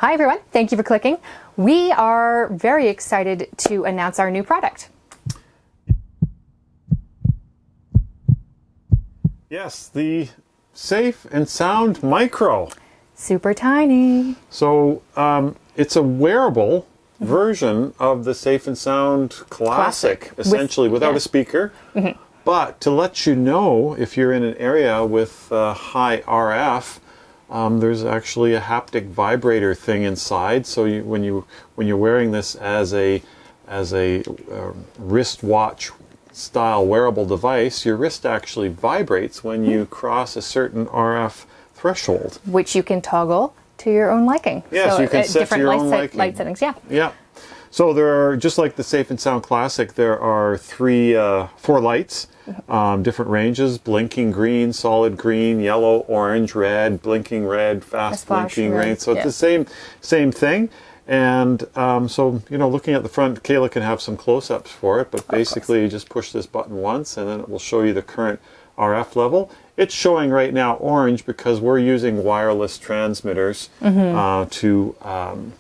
Hi everyone, thank you for clicking. We are very excited to announce our new product. Yes, the Safe and Sound Micro. Super tiny. So it's a wearable version of the Safe and Sound Classic, essentially without a speaker. But to let you know if you're in an area with high RF, there's actually a haptic vibrator thing inside. So when you're wearing this as a wristwatch style wearable device, your wrist actually vibrates when you cross a certain RF threshold, which you can toggle to your own liking. Yes, so you can set different your own liking. Light settings. Yeah. So there are, just like the Safe and Sound Classic, there are four lights, different ranges: blinking green, solid green, yellow, orange, red, blinking red, fast blinking green. So it's the same thing. And so, looking at the front, Kayla can have some close-ups for it, but basically you just push this button once and then it will show you the current RF level. It's showing right now orange because we're using wireless transmitters to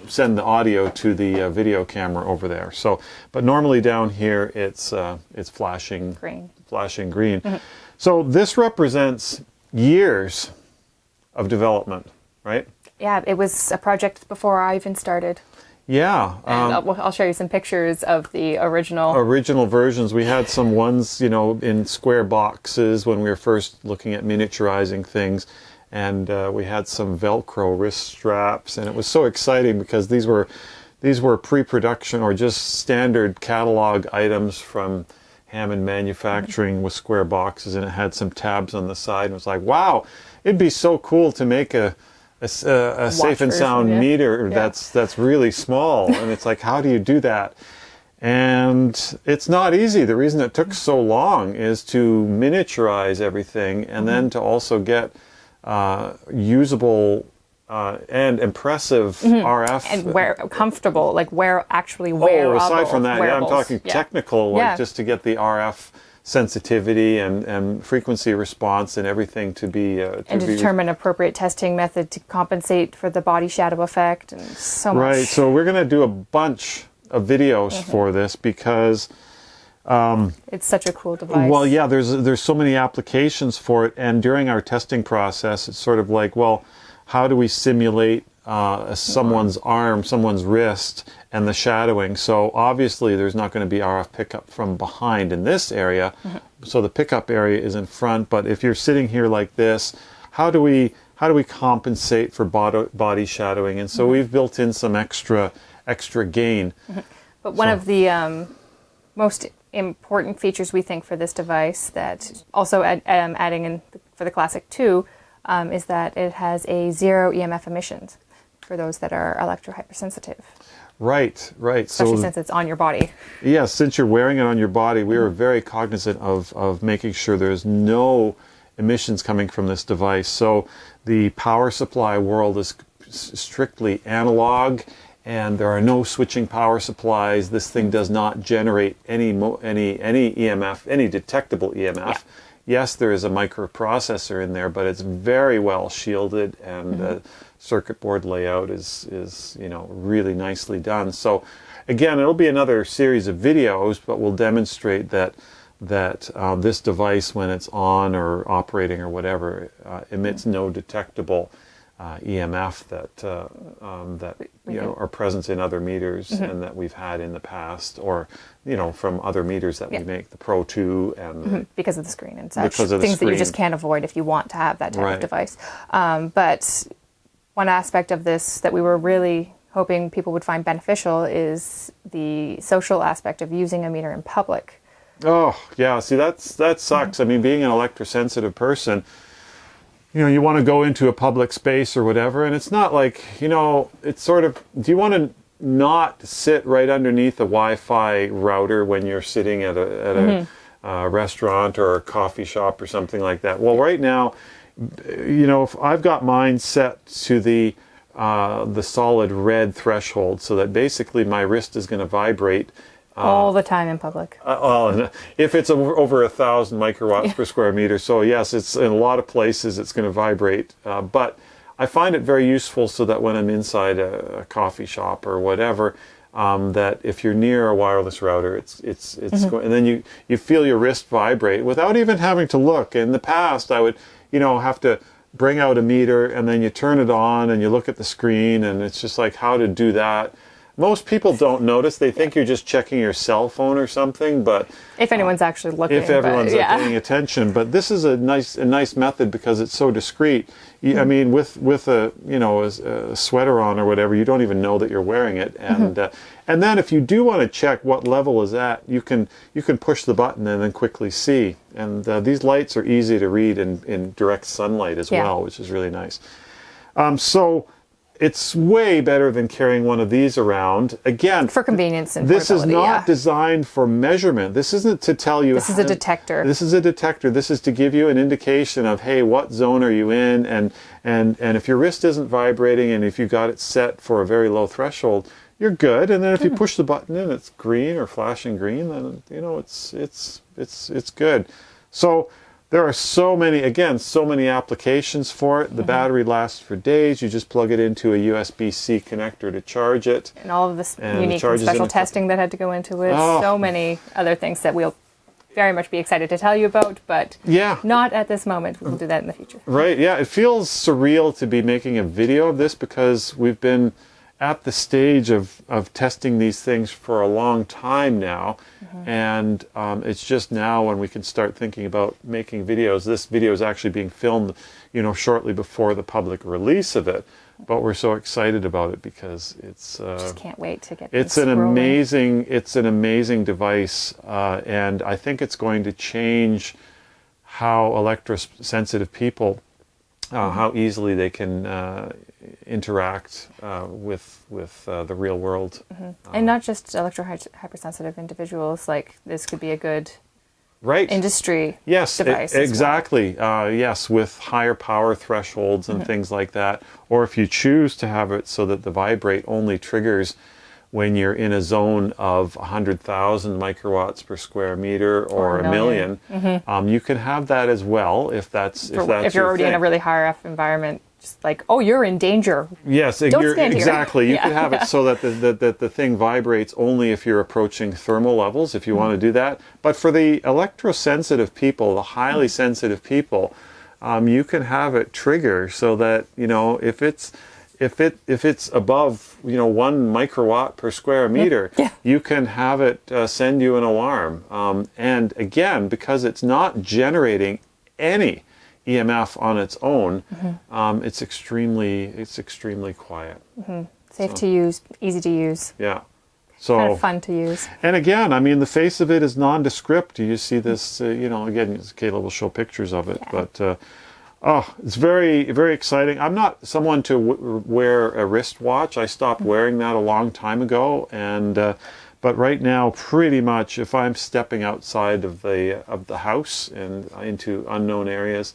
send the audio to the video camera over there. So, but normally down here it's flashing green. Flashing green. So this represents years of development, right? Yeah, it was a project before I even started. Yeah. And I'll show you some pictures of the original versions. We had some ones, in square boxes when we were first looking at miniaturizing things. And we had some Velcro wrist straps. And it was so exciting because these were pre-production or just standard catalog items from Hammond Manufacturing with square boxes. And it had some tabs on the side. And it was like, wow, it'd be so cool to make a Safe and Sound meter that's really small. And it's like, how do you do that? And it's not easy. The reason it took so long is to miniaturize everything and then to also get usable and impressive RF. And comfortable, actually wearable. Oh, aside from that, I'm talking technical, just to get the RF sensitivity and frequency response and everything to be and to determine appropriate testing method to compensate for the body shadow effect and so much. Right. So we're going to do a bunch of videos for this because it's such a cool device. Well, yeah, there's so many applications for it, and during our testing process, it's sort of like, well, how do we simulate someone's arm, someone's wrist, and the shadowing? So obviously there's not going to be RF pickup from behind in this area, so the pickup area is in front. But if you're sitting here like this, how do we compensate for body shadowing? And so we've built in some extra gain. But one of the most important features we think for this device, that also adding in for the Classic 2, is that it has a 0 EMF emissions for those that are electro-hypersensitive. Right. Especially since it's on your body. Yes, since you're wearing it on your body, we were very cognizant of making sure there's no emissions coming from this device. So the power supply world is strictly analog, and there are no switching power supplies. This thing does not generate any EMF, any detectable EMF. Yeah. Yes, there is a microprocessor in there, but it's very well shielded, and the circuit board layout is really nicely done. So again, it'll be another series of videos, but we'll demonstrate that this device, when it's on or operating or whatever, emits no detectable EMF that are present in other meters and that we've had in the past, or from other meters that we make, the Pro 2 and because of the screen and such, things that you just can't avoid if you want to have that type of device. But one aspect of this that we were really hoping people would find beneficial is the social aspect of using a meter in public. Oh yeah, see that sucks. I mean, being an electrosensitive person, you want to go into a public space or whatever, and it's not like, it's sort of, do you want to not sit right underneath a Wi-Fi router when you're sitting at a restaurant or a coffee shop or something like that? Well, right now, if I've got mine set to the solid red threshold, so that basically my wrist is going to vibrate all the time in public. If it's over 1,000 microwatts per square meter. So yes, it's in a lot of places it's going to vibrate. But I find it very useful so that when I'm inside a coffee shop or whatever, that if you're near a wireless router, it's and then you feel your wrist vibrate without even having to look. In the past, I would, have to bring out a meter and then you turn it on and you look at the screen, and it's just like how to do that. Most people don't notice. They think you're just checking your cell phone or something, but if anyone's actually looking, if everyone's paying attention. But this is a nice method because it's so discreet. I mean, with a a sweater on or whatever, you don't even know that you're wearing it. And then if you do want to check what level is at, you can push the button and then quickly see. And these lights are easy to read in direct sunlight as well, which is really nice. So it's way better than carrying one of these around. Again, for convenience and this is not designed for measurement. This isn't to tell you. This is a detector. This is a detector. This is to give you an indication of, hey, what zone are you in? And if your wrist isn't vibrating and if you got it set for a very low threshold, you're good. And then if you push the button in, it's green or flashing green, then it's good. So there are so many applications for it. The battery lasts for days. You just plug it into a USB-C connector to charge it. And all of this unique and special testing that had to go into it. Oh. So many other things that we'll very much be excited to tell you about, but not at this moment. We'll do that in the future. Right, yeah. It feels surreal to be making a video of this because we've been at the stage of testing these things for a long time now. And it's just now when we can start thinking about making videos. This video is actually being filmed, shortly before the public release of it. But we're so excited about it because it's just can't wait to get it's an amazing device, and I think it's going to change how electrosensitive people, how easily they can interact with the real world. And not just hypersensitive individuals. Like, this could be a good industry device. Exactly. Yes, with higher power thresholds and things like that. Or if you choose to have it so that the vibrate only triggers when you're in a zone of 100,000 microwatts per square meter or a million, you can have that as well if you're already in a really high RF environment. Just like, oh, you're in danger. Yes, exactly. You can have it so that the thing vibrates only if you're approaching thermal levels, if you want to do that. But for the electrosensitive people, the highly sensitive people, you can have it trigger so that if it's above 1 microwatt per square meter, you can have it send you an alarm. And again, because it's not generating any EMF on its own, it's extremely quiet. Safe to use, easy to use. Yeah. So kind of fun to use. And again, I mean, the face of it is nondescript. You see this, again, Kayla will show pictures of it, but it's very, very exciting. I'm not someone to wear a wristwatch. I stopped wearing that a long time ago, and but right now, pretty much, if I'm stepping outside of the house and into unknown areas,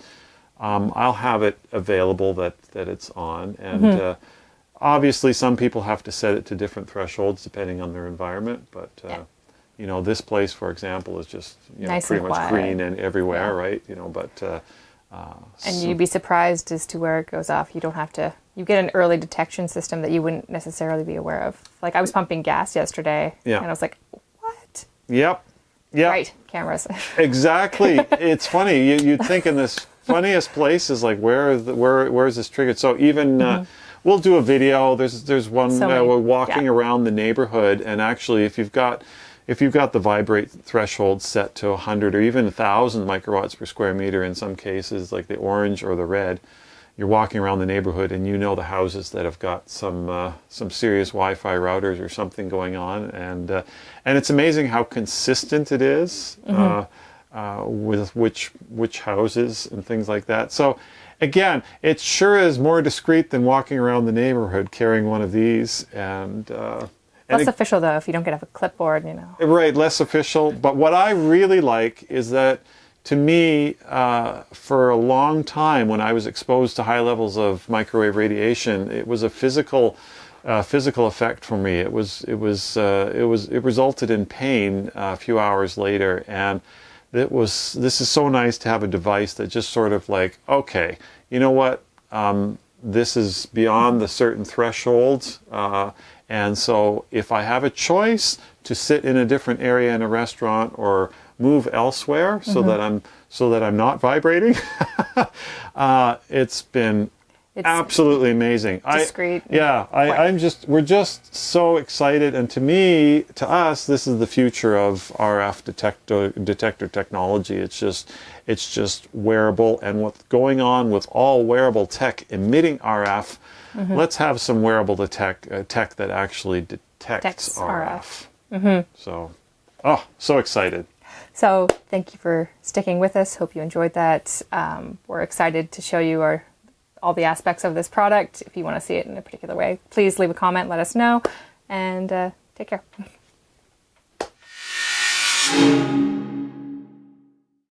I'll have it available that it's on. And obviously, some people have to set it to different thresholds depending on their environment. But this place, for example, is just nice pretty and much quiet. green and everywhere, right? And you'd be surprised as to where it goes off. You don't have to. You get an early detection system that you wouldn't necessarily be aware of. Like, I was pumping gas yesterday, and I was like, "What?" Yep. Right, cameras. Exactly. It's funny. You'd think in this funniest place is like, where is this triggered? So even we'll do a video. There's one we're walking around the neighborhood, and actually, if you've got the vibrate threshold set to 100 or even 1,000 microwatts per square meter in some cases, like the orange or the red, you're walking around the neighborhood and the houses that have got some serious Wi-Fi routers or something going on, and it's amazing how consistent it is with which houses and things like that. So again, it sure is more discreet than walking around the neighborhood carrying one of these, and less official though if you don't get a clipboard, Right, less official. But what I really like is that, to me, for a long time when I was exposed to high levels of microwave radiation, it was a physical effect for me. It resulted in pain a few hours later, and this is so nice to have a device that just sort of like, okay, you know what? this is beyond the certain threshold. And so if I have a choice to sit in a different area in a restaurant or move elsewhere so that I'm not vibrating, it's been absolutely amazing. Discreet. We're just so excited, and to us, this is the future of RF detector technology. It's just wearable, and what's going on with all wearable tech emitting RF. Let's have some wearable tech that actually detects RF. So, so excited. So thank you for sticking with us. Hope you enjoyed that. We're excited to show you all the aspects of this product. If you want to see it in a particular way, please leave a comment, let us know, and take care.